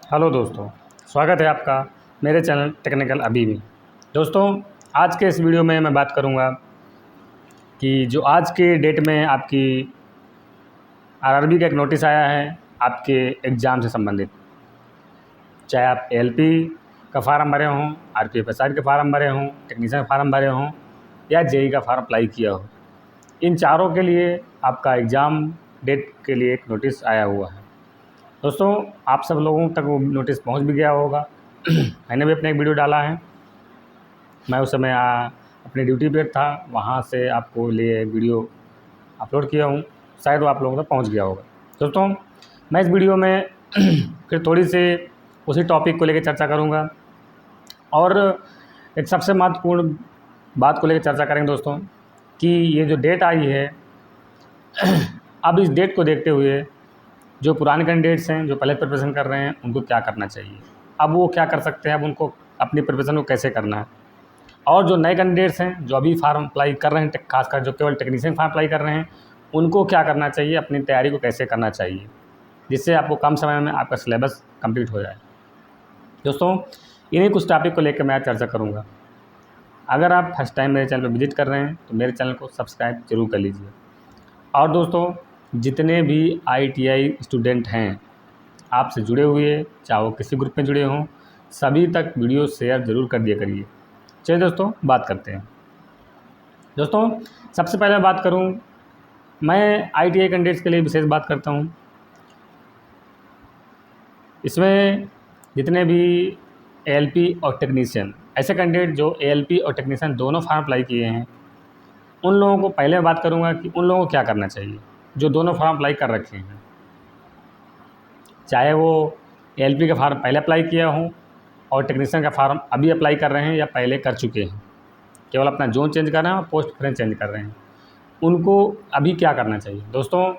Hello दोस्तों, स्वागत है आपका मेरे चैनल टेक्निकल अभी में। दोस्तों, आज के इस वीडियो में मैं बात करूंगा कि जो आज के डेट में आपकी आरआरबी का एक नोटिस आया है आपके एग्ज़ाम से संबंधित। चाहे आप एएलपी का फार्म भरे हों, आरपीएफएसआर के फार्म भरे हों, टेक्नीशियन का फार्म भरे हों या जेई का फार्म अप्लाई किया हो, इन चारों के लिए आपका एग्ज़ाम डेट के लिए एक नोटिस आया हुआ है। दोस्तों, आप सब लोगों तक वो नोटिस पहुंच भी गया होगा। मैंने भी अपना एक वीडियो डाला है। मैं उस समय अपनी ड्यूटी पे था, वहाँ से आपको लिए वीडियो अपलोड किया हूँ। शायद वो आप लोगों तक पहुँच गया होगा। दोस्तों, मैं इस वीडियो में फिर थोड़ी सी उसी टॉपिक को लेकर चर्चा करूँगा और एक सबसे महत्वपूर्ण बात को लेकर चर्चा करेंगे दोस्तों, कि ये जो डेट आई है अब इस डेट को देखते हुए जो पुराने कैंडिडेट्स हैं, जो पहले प्रिपरेशन कर रहे हैं, उनको क्या करना चाहिए, अब वो क्या कर सकते हैं, अब उनको अपनी प्रिपरेशन को कैसे करना है, और जो नए कैंडिडेट्स हैं जो अभी फार्म अप्लाई कर रहे हैं, खासकर जो केवल टेक्नीशियन फार्म अप्लाई कर रहे हैं, उनको क्या करना चाहिए, अपनी तैयारी को कैसे करना चाहिए, जिससे आपको कम समय में आपका सिलेबस कंप्लीट हो जाए। दोस्तों, इन्हीं कुछ टॉपिक को लेकर मैं आज चर्चा करूँगा। अगर आप फर्स्ट टाइम मेरे चैनल पर विजिट कर रहे हैं तो मेरे चैनल को सब्सक्राइब जरूर कर लीजिए। और दोस्तों, जितने भी आईटीआई स्टूडेंट हैं आपसे जुड़े हुए, चाहे वो किसी ग्रुप में जुड़े हों, सभी तक वीडियो शेयर ज़रूर कर दिया करिए। चलिए दोस्तों, बात करते हैं। दोस्तों, सबसे पहले बात करूं, मैं आईटीआई कैंडिडेट्स के लिए विशेष बात करता हूं। इसमें जितने भी एएलपी और टेक्नीशियन, ऐसे कैंडिडेट जो एएलपी और टेक्नीशियन दोनों फार्म अप्लाई किए हैं, उन लोगों को पहले बात करूँगा कि उन लोगों को क्या करना चाहिए जो दोनों फार्म अप्लाई कर रखे हैं। चाहे वो एएलपी का फार्म पहले अप्लाई किया हो और टेक्नीशियन का फार्म अभी अप्लाई कर रहे हैं या पहले कर चुके हैं, केवल अपना जोन चेंज कर रहे हैं और पोस्ट प्रेफरेंस चेंज कर रहे हैं, उनको अभी क्या करना चाहिए। दोस्तों,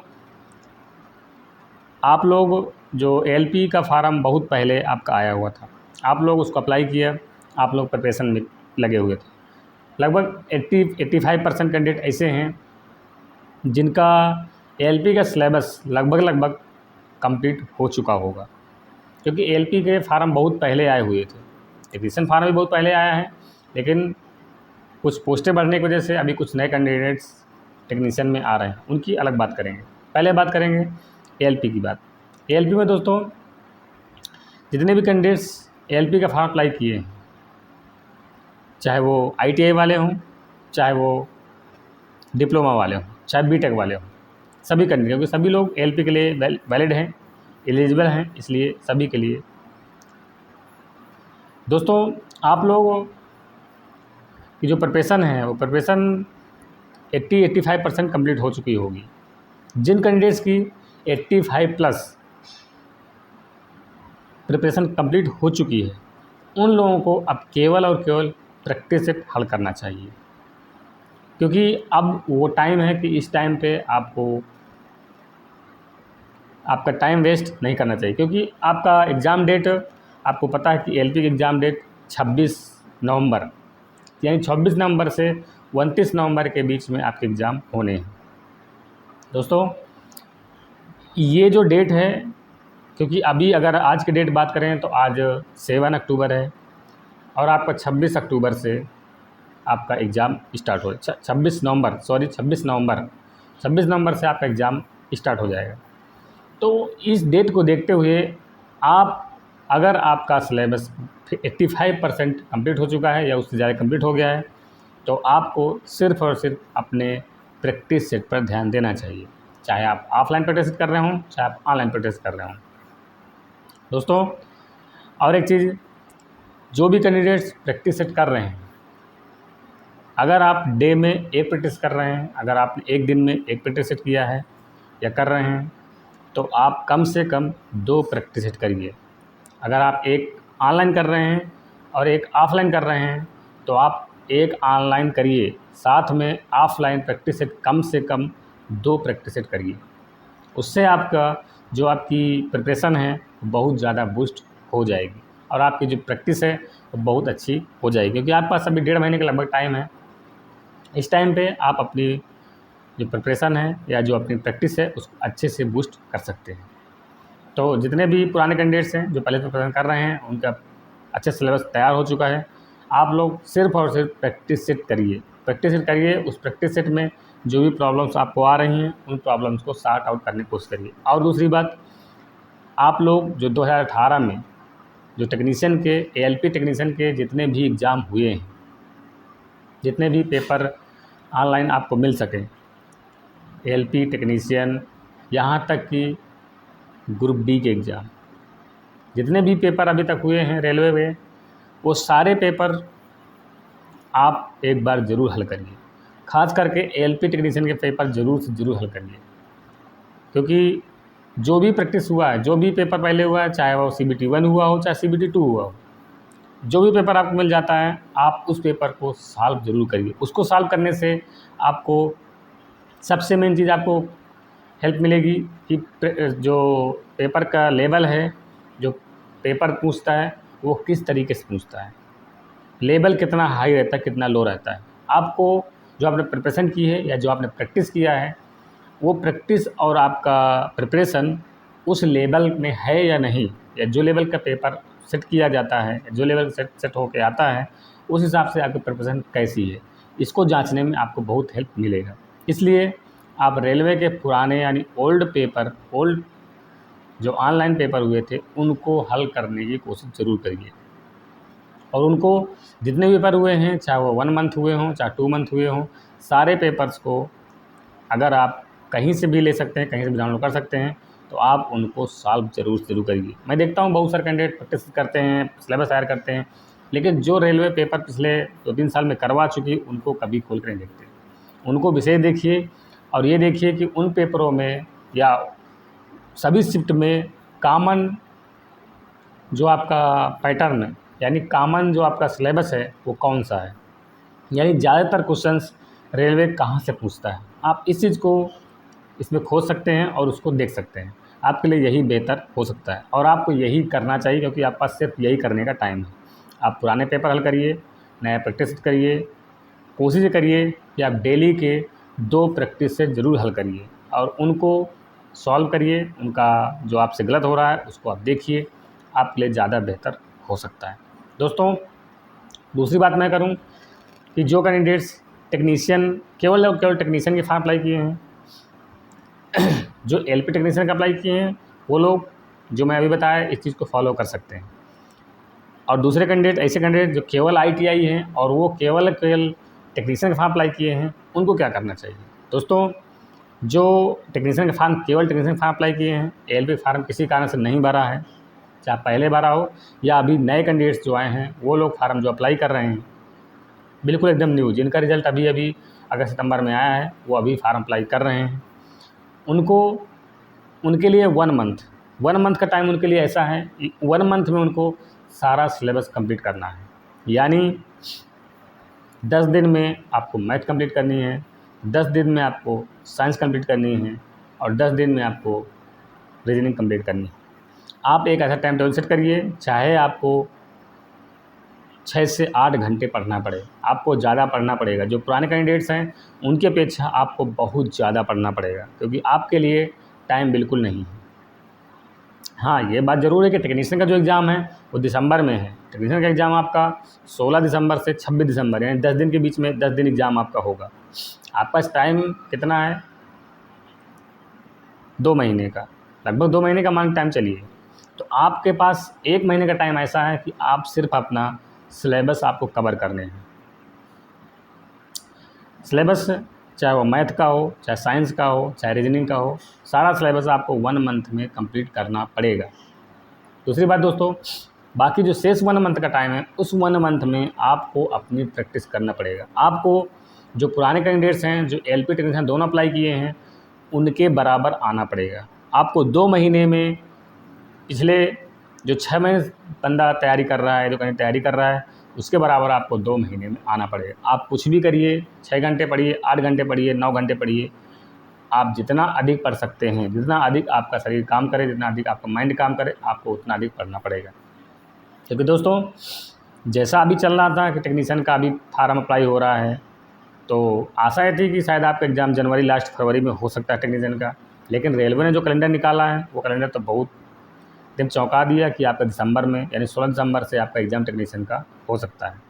आप लोग जो एएलपी का फार्म बहुत पहले आपका आया हुआ था, आप लोग उसको अप्लाई किया, आप लोग प्रिपरेशन में लगे हुए थे। लगभग 80-85% कैंडिडेट ऐसे हैं जिनका एएलपी का सिलेबस लगभग कंप्लीट हो चुका होगा, क्योंकि एएलपी के फार्म बहुत पहले आए हुए थे। टेक्नीशियन फार्म भी बहुत पहले आया है, लेकिन कुछ पोस्टें बढ़ने की वजह से अभी कुछ नए कैंडिडेट्स टेक्नीशियन में आ रहे हैं, उनकी अलग बात करेंगे। पहले बात करेंगे एएलपी की बात। एएलपी में दोस्तों, जितने भी कैंडिडेट्स एएलपी का फार्म अप्लाई किए हैं, चाहे वो आईटीआई वाले हों, चाहे वो डिप्लोमा वाले हों, चाहे बीटेक वाले हों, सभी कैंडिडेट, क्योंकि सभी लोग एएलपी के लिए वैलिड हैं, एलिजिबल हैं, इसलिए सभी के लिए। दोस्तों, आप लोगों की जो प्रिपरेशन है वो प्रिपरेशन 80-85% कंप्लीट हो चुकी होगी। जिन कैंडिडेट्स की 85+ प्रिपरेशन कंप्लीट हो चुकी है, उन लोगों को अब केवल और केवल प्रैक्टिस से हल करना चाहिए, क्योंकि अब वो टाइम है कि इस टाइम पे आपको आपका टाइम वेस्ट नहीं करना चाहिए। क्योंकि आपका एग्ज़ाम डेट, आपको पता है कि एएलपी की एग्ज़ाम डेट 26 नवंबर, यानी 26 नवंबर से 29 नवंबर के बीच में आपके एग्ज़ाम होने हैं। दोस्तों, ये जो डेट है, क्योंकि अभी अगर आज की डेट बात करें तो आज 7 अक्टूबर है और आपका 26 अक्टूबर से आपका एग्ज़ाम स्टार्ट हो 26 नवंबर से आपका एग्ज़ाम स्टार्ट हो जाएगा। तो इस डेट को देखते हुए अगर आपका सिलेबस 85% कंप्लीट हो चुका है या उससे ज़्यादा कंप्लीट हो गया है, तो आपको सिर्फ़ और सिर्फ अपने प्रैक्टिस सेट पर ध्यान देना चाहिए, चाहे आप ऑफलाइन प्रैक्टिस कर रहे हों, चाहे आप ऑनलाइन प्रैक्टिस कर रहे हों। दोस्तों, और एक चीज़, जो भी कैंडिडेट्स प्रैक्टिस सेट कर रहे हैं, अगर आप डे में एक प्रैक्टिस कर रहे हैं, अगर आपने एक दिन में एक प्रैक्टिस सेट किया है या कर रहे हैं, तो आप कम से कम 2 प्रैक्टिस सेट करिए। अगर आप एक ऑनलाइन कर रहे हैं और एक ऑफ़लाइन कर रहे हैं, तो आप एक ऑनलाइन करिए, साथ में ऑफ़लाइन प्रैक्टिस सेट कम से कम 2 प्रैक्टिस सेट करिए। उससे आपका जो आपकी प्रिपरेशन है बहुत ज़्यादा बूस्ट हो जाएगी और आपकी जो प्रैक्टिस है वो बहुत अच्छी हो जाएगी, क्योंकि आपके पास अभी 1.5 महीने का लगभग टाइम है। इस टाइम पे आप अपनी जो प्रिपरेशन है या जो अपनी प्रैक्टिस है उसको अच्छे से बूस्ट कर सकते हैं। तो जितने भी पुराने कैंडिडेट्स हैं जो पहले प्रिपरेशन कर रहे हैं उनका अच्छे सिलेबस तैयार हो चुका है। आप लोग सिर्फ और सिर्फ प्रैक्टिस सेट करिए, प्रैक्टिस सेट करिए। उस प्रैक्टिस सेट में जो भी प्रॉब्लम्स आपको आ रही हैं उन प्रॉब्लम्स को सॉर्ट आउट करने की कोशिश करिए। और दूसरी बात, आप लोग जो 2018 में जो टेक्नीशियन के एएलपी टेक्नीशियन के जितने भी एग्ज़ाम हुए हैं, जितने भी पेपर ऑनलाइन आपको मिल सकें, एएलपी टेक्नीशियन यहाँ तक कि ग्रुप डी के एग्ज़ाम, जितने भी पेपर अभी तक हुए हैं रेलवे में, वो सारे पेपर आप एक बार ज़रूर हल करिए। ख़ास करके एएलपी टेक्नीशियन के पेपर ज़रूर से ज़रूर हल करिए, क्योंकि जो भी प्रैक्टिस हुआ है, जो भी पेपर पहले हुआ है, चाहे वो CBT 1 हुआ हो चाहे CBT 2 हुआ हो, जो भी पेपर आपको मिल जाता है आप उस पेपर को सॉल्व ज़रूर करिए। उसको सॉल्व करने से आपको सबसे मेन चीज़ आपको हेल्प मिलेगी कि जो पेपर का लेवल है, जो पेपर पूछता है वो किस तरीके से पूछता है, लेवल कितना हाई रहता है, कितना लो रहता है। आपको जो आपने प्रिपरेशन की है या जो आपने प्रैक्टिस किया है, वो प्रैक्टिस और आपका प्रिपरेशन उस लेवल में है या नहीं, या जो लेवल का पेपर सेट किया जाता है, जो लेवल सेट होके आता है, उस हिसाब से आपकी प्रिपरेशन कैसी है, इसको जांचने में आपको बहुत हेल्प मिलेगा। इसलिए आप रेलवे के पुराने यानी ओल्ड जो ऑनलाइन पेपर हुए थे उनको हल करने की कोशिश ज़रूर करिए। और उनको जितने भी पेपर हुए हैं, चाहे वो 1 मंथ हुए हों चाहे 2 मंथ हुए हों, सारे पेपर्स को अगर आप कहीं से भी ले सकते हैं, कहीं से भी डाउनलोड कर सकते हैं, तो आप उनको सॉल्व ज़रूर करिए। मैं देखता हूँ बहुत सारे कैंडिडेट प्रैक्टिस करते हैं, सिलेबस तैयार करते हैं, लेकिन जो रेलवे पेपर पिछले 2-3 साल में करवा चुकी उनको कभी खोल कर नहीं देखते। उनको विषय देखिए और ये देखिए कि उन पेपरों में या सभी शिफ्ट में कॉमन जो आपका पैटर्न है, यानी कॉमन जो आपका सिलेबस है वो कौन सा है, यानी ज़्यादातर क्वेश्चंस रेलवे कहाँ से पूछता है। आप इस चीज़ को इसमें खोज सकते हैं और उसको देख सकते हैं। आपके लिए यही बेहतर हो सकता है और आपको यही करना चाहिए, क्योंकि आपके पास सिर्फ यही करने का टाइम है। आप पुराने पेपर हल करिए, नया प्रैक्टिस करिए, कोशिश करिए कि आप डेली के 2 प्रैक्टिस से ज़रूर हल करिए और उनको सॉल्व करिए। उनका जो आपसे गलत हो रहा है उसको आप देखिए, आपके लिए ज़्यादा बेहतर हो सकता है। दोस्तों, दूसरी बात मैं करूं कि जो कैंडिडेट्स टेक्नीशियन केवल और केवल टेक्नीशियन के फॉर्म अप्लाई किए हैं, जो एलपी टेक्नीशियन का अप्लाई किए हैं, वो लोग जो मैं अभी बताया इस चीज़ को फॉलो कर सकते हैं। और दूसरे कैंडिडेट, ऐसे कैंडिडेट जो केवल ITI हैं और वो केवल टेक्नीशियन का फॉर्म अप्लाई किए हैं, उनको क्या करना चाहिए। दोस्तों, जो टेक्नीशियन का फॉर्म केवल टेक्नीशियन का फॉर्म अप्लाई किए हैं, एलपी फार्म किसी कारण से नहीं भरा है, चाहे पहले भरा हो या अभी नए कैंडिडेट्स जो आए हैं, वो लोग फार्म जो अप्लाई कर रहे हैं बिल्कुल एकदम न्यू, जिनका रिजल्ट अभी अगस्त सितंबर में आया है, वो अभी फार्म अप्लाई कर रहे हैं, उनके लिए 1 मंथ का टाइम उनके लिए ऐसा है, 1 मंथ में उनको सारा सिलेबस कंप्लीट करना है। यानी 10 दिन में आपको मैथ कंप्लीट करनी है, 10 दिन में आपको साइंस कंप्लीट करनी है और 10 दिन में आपको रीजनिंग कंप्लीट करनी है। आप एक ऐसा टाइम टेबल सेट करिए, चाहे आपको 6 से 8 घंटे पढ़ना पड़े, आपको ज़्यादा पढ़ना पड़ेगा। जो पुराने कैंडिडेट्स हैं उनकी अपेक्षा आपको बहुत ज़्यादा पढ़ना पड़ेगा, क्योंकि आपके लिए टाइम बिल्कुल नहीं है। हाँ, ये बात ज़रूर है कि टेक्नीशियन का जो एग्ज़ाम है वो दिसंबर में है। टेक्नीशियन का एग्ज़ाम आपका 16 दिसंबर से 26 दिसंबर, यानी 10 दिन के बीच में 10 दिन एग्ज़ाम आपका होगा। आपके पास टाइम कितना है? 2 महीने का, लगभग 2 महीने का मान टाइम चलिए। तो आपके पास 1 महीने का टाइम ऐसा है कि आप सिर्फ अपना सिलेबस आपको कवर करने हैं। सिलेबस चाहे वो मैथ का हो, चाहे साइंस का हो, चाहे रीजनिंग का हो, सारा सिलेबस आपको 1 मंथ में कंप्लीट करना पड़ेगा। दूसरी बात दोस्तों, बाकी जो शेष 1 मंथ का टाइम है, उस 1 मंथ में आपको अपनी प्रैक्टिस करना पड़ेगा। आपको जो पुराने कैंडिडेट्स हैं, जो एलपी टेक्नीशियन दोनों अप्लाई किए हैं, उनके बराबर आना पड़ेगा। आपको 2 महीने में पिछले जो 6 महीने बंदा तैयारी कर रहा है, जो कहीं तैयारी कर रहा है, उसके बराबर आपको 2 महीने में आना पड़ेगा। आप कुछ भी करिए, 6 घंटे पढ़िए, 8 घंटे पढ़िए, 9 घंटे पढ़िए, आप जितना अधिक पढ़ सकते हैं, जितना अधिक आपका शरीर काम करे, जितना अधिक आपका माइंड काम करे, आपको उतना अधिक पढ़ना पड़ेगा। क्योंकि दोस्तों, जैसा अभी चल रहा था कि टेक्नीशियन का अभी फार्म अप्लाई हो रहा है, तो आशा ये थी कि शायद आपका एग्ज़ाम जनवरी लास्ट फरवरी में हो सकता है टेक्नीशियन का, लेकिन रेलवे ने जो कैलेंडर निकाला है वो कैलेंडर तो बहुत एकदम चौंका दिया कि आपका दिसंबर में यानी 16 दिसंबर से आपका एग्ज़ाम टेक्नीशियन का हो सकता है।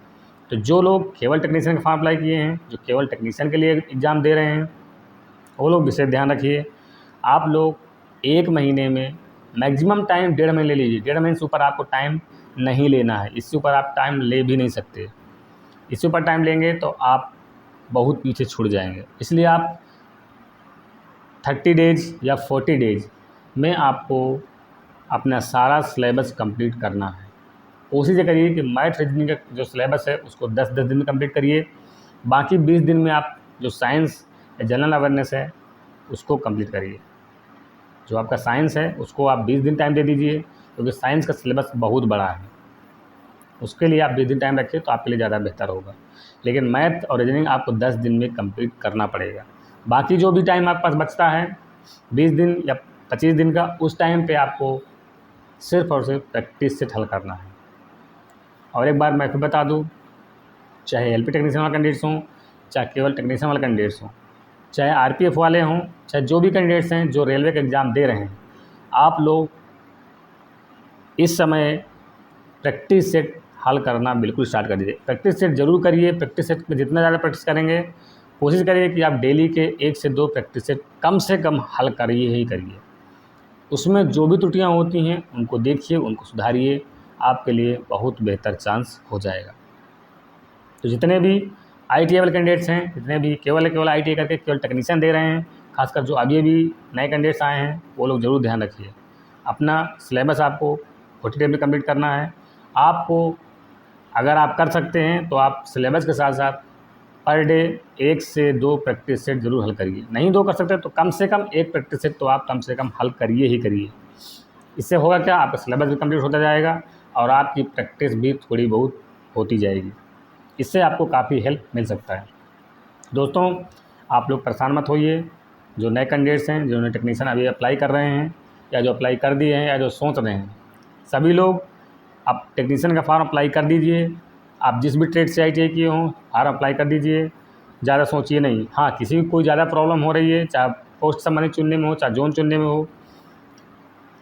तो जो लोग केवल टेक्नीशियन का फॉर्म अप्लाई किए हैं, जो केवल टेक्नीशियन के लिए एग्ज़ाम दे रहे हैं, वो लोग विशेष ध्यान रखिए। आप लोग 1 महीने में मैक्सिमम टाइम 1.5 महीने ले लीजिए। 1.5 महीने से ऊपर आपको टाइम नहीं लेना है, इससे ऊपर आप टाइम ले भी नहीं सकते। इससे ऊपर टाइम लेंगे तो आप बहुत पीछे छूट जाएंगे। इसलिए आप 30 डेज़ या 40 डेज़ में आपको अपना सारा सिलेबस कंप्लीट करना है। कोशिश ये करिए कि मैथ रीजनिंग का जो सिलेबस है उसको 10-10 दिन में कंप्लीट करिए। बाकी 20 दिन में आप जो साइंस या जनरल अवेयरनेस है उसको कंप्लीट करिए। जो आपका साइंस है उसको आप 20 दिन टाइम दे दीजिए, क्योंकि साइंस का सिलेबस बहुत बड़ा है। उसके लिए आप 20 दिन टाइम रखिए तो आपके लिए ज़्यादा बेहतर होगा। लेकिन मैथ और रीजनिंग आपको 10 दिन में कंप्लीट करना पड़ेगा। बाकी जो भी टाइम आपके पास बचता है 20 दिन या 25 दिन का, उस टाइम पे आपको सिर्फ़ और सिर्फ प्रैक्टिस से हल करना है। और एक बार मैं फिर बता दूँ, चाहे एलपी टेक्नीशियन वाले कैंडिडेट्स हों, चाहे केवल टेक्नीशियन वाले कैंडिडेट्स हों, चाहे आरपीएफ वाले हों, चाहे जो भी कैंडिडेट्स हैं जो रेलवे का एग्ज़ाम दे रहे हैं, आप लोग इस समय प्रैक्टिस सेट हल करना बिल्कुल स्टार्ट कर दीजिए। प्रैक्टिस सेट ज़रूर करिए। प्रैक्टिस सेट में जितना ज़्यादा प्रैक्टिस करेंगे, कोशिश करिए कि आप डेली के 1 से 2 प्रैक्टिस सेट कम से कम हल करिए ही करिए। उसमें जो भी त्रुटियाँ होती हैं उनको देखिए, उनको सुधारिए, आपके लिए बहुत बेहतर चांस हो जाएगा। तो जितने भी आईटीआई वाले कैंडिडेट्स हैं, जितने भी केवल आईटीआई करके केवल टेक्नीशियन दे रहे हैं, खासकर जो अभी नए कैंडिडेट्स आए हैं, वो लोग ज़रूर ध्यान रखिए। अपना सिलेबस आपको 40 डेज में कंप्लीट करना है। आपको अगर आप कर सकते हैं तो आप सिलेबस के साथ साथ पर डे 1 से 2 प्रैक्टिस सेट ज़रूर हल करिए। नहीं 2 कर सकते तो कम से कम 1 प्रैक्टिस सेट तो आप कम से कम हल करिए ही करिए। इससे होगा क्या, आपका सिलेबस भी कंप्लीट होता जाएगा और आपकी प्रैक्टिस भी थोड़ी बहुत होती जाएगी। इससे आपको काफ़ी हेल्प मिल सकता है। दोस्तों, आप लोग परेशान मत होइए। जो नए कैंडिडेट्स हैं, जिन्होंने टेक्नीशियन अभी अप्लाई कर रहे हैं या जो अप्लाई कर दिए हैं या जो सोच रहे हैं, सभी लोग आप टेक्नीशियन का फॉर्म अप्लाई कर दीजिए। आप जिस भी ट्रेड से आईटीआई किए हों, फॉर्म अप्लाई कर दीजिए। ज़्यादा सोचिए नहीं। हाँ, किसी को कोई ज़्यादा प्रॉब्लम हो रही है, चाहे पोस्ट संबंधित चुनने में हो, चाहे जोन चुनने में हो,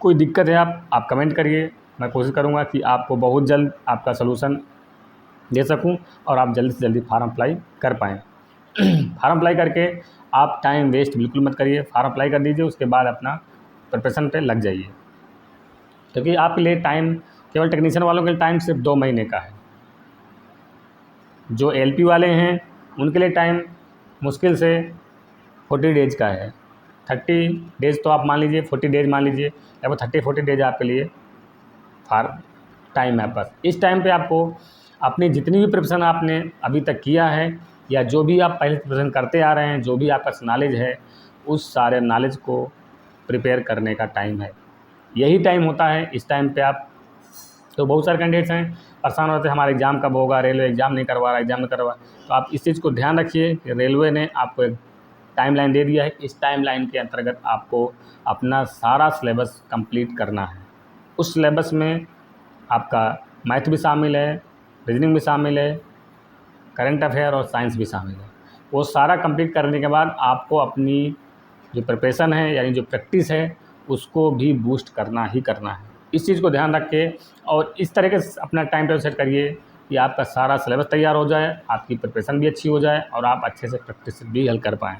कोई दिक्कत है आप कमेंट करिए। मैं कोशिश करूँगा कि आपको बहुत जल्द आपका सलूशन दे सकूं और आप जल्दी से जल्दी फार्म अप्लाई कर पाएँ। फार्म अप्लाई करके आप टाइम वेस्ट बिल्कुल मत करिए। फार्म अप्लाई कर दीजिए, उसके बाद अपना प्रिपरेशन पे लग जाइए, क्योंकि आपके लिए टाइम, केवल टेक्नीशियन वालों के लिए टाइम सिर्फ 2 महीने का है। जो एलपी वाले हैं उनके लिए टाइम मुश्किल से 40 डेज़ का है। 30 डेज़ तो आप मान लीजिए, 40 डेज़ मान लीजिए, लगभग 30-40 डेज़ आपके लिए फार टाइम है आपके पास। इस टाइम पे आपको अपनी जितनी भी प्रिपरेशन आपने अभी तक किया है या जो भी आप पहले प्रिपरेशन करते आ रहे हैं, जो भी आपका नॉलेज है, उस सारे नॉलेज को प्रिपेयर करने का टाइम है। यही टाइम होता है। इस टाइम पे आप, तो बहुत सारे कैंडिडेट्स हैं परेशान होते हैं, हमारा एग्ज़ाम कब होगा, रेलवे एग्ज़ाम नहीं करवा रहा, एग्ज़ाम नहीं करवा। तो आप इस चीज़ को ध्यान रखिए कि रेलवे ने आपको एक टाइमलाइन दे दिया है। इस टाइमलाइन के अंतर्गत आपको अपना सारा सिलेबस कंप्लीट करना है। उस सिलेबस में आपका मैथ भी शामिल है, रीजनिंग भी शामिल है, करंट अफेयर और साइंस भी शामिल है। वो सारा कंप्लीट करने के बाद आपको अपनी जो प्रिपरेशन है यानी जो प्रैक्टिस है उसको भी बूस्ट करना ही करना है। इस चीज़ को ध्यान रख के और इस तरीके से अपना टाइम टेबल सेट करिए कि आपका सारा सिलेबस तैयार हो जाए, आपकी प्रिपरेशन भी अच्छी हो जाए और आप अच्छे से प्रैक्टिस भी हल कर पाएँ।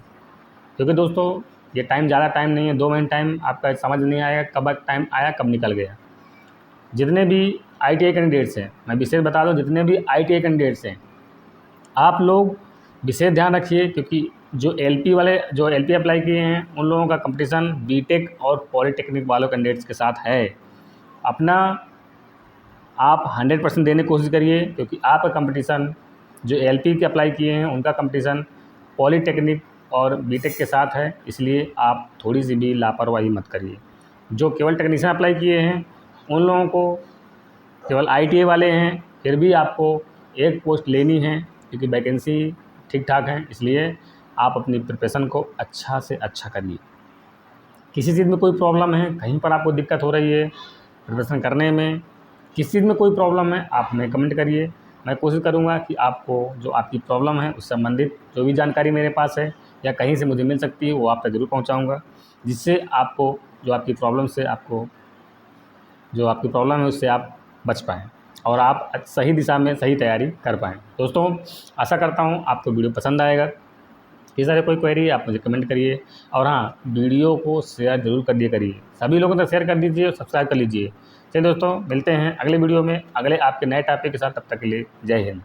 क्योंकि दोस्तों, ये टाइम ज़्यादा टाइम नहीं है, 2 महीने टाइम आपका समझ नहीं आएगा कब टाइम आया कब निकल गया। जितने भी आईटीआई कैंडिडेट्स हैं, मैं विशेष बता दूं, जितने भी आईटीआई कैंडिडेट्स हैं, आप लोग विशेष ध्यान रखिए, क्योंकि जो एलपी अप्लाई किए हैं उन लोगों का कंपटीशन बीटेक और पॉलीटेक्निक वालों कैंडिडेट्स के साथ है। अपना आप 100% देने की कोशिश करिए, क्योंकि आपका कंपटीशन जो एलपी के अप्लाई किए हैं उनका कंपटीशन पॉलीटेक्निक और बीटेक के साथ है। इसलिए आप थोड़ी सी भी लापरवाही मत करिए। जो केवल टेक्नीशियन अप्लाई किए हैं उन लोगों को, केवल आईटीआई वाले हैं, फिर भी आपको एक पोस्ट लेनी है, क्योंकि वैकेंसी ठीक ठाक है। इसलिए आप अपनी प्रिपरेशन को अच्छा से अच्छा करिए। किसी चीज़ में कोई प्रॉब्लम है, कहीं पर आपको दिक्कत हो रही है प्रिपरेशन करने में, किसी चीज़ में कोई प्रॉब्लम है, आप हमें कमेंट करिए। मैं कोशिश करूँगा कि आपको जो आपकी प्रॉब्लम है उस संबंधित जो भी जानकारी मेरे पास है या कहीं से मुझे मिल सकती है वो आप तक ज़रूर पहुँचाऊँगा, जिससे आपको जो आपकी प्रॉब्लम से आपको जो आपकी प्रॉब्लम है उससे आप बच पाएँ और आप सही दिशा में सही तैयारी कर पाएँ। दोस्तों, आशा करता हूँ आपको वीडियो पसंद आएगा। इस तरह कोई क्वेरी है आप मुझे कमेंट करिए और हाँ, वीडियो को शेयर ज़रूर कर दिया करिए, सभी लोगों तक शेयर कर दीजिए और सब्सक्राइब कर लीजिए। चलिए दोस्तों, मिलते हैं अगले वीडियो में अगले आपके नए टॉपिक के साथ। तब तक के लिए जय हिंद।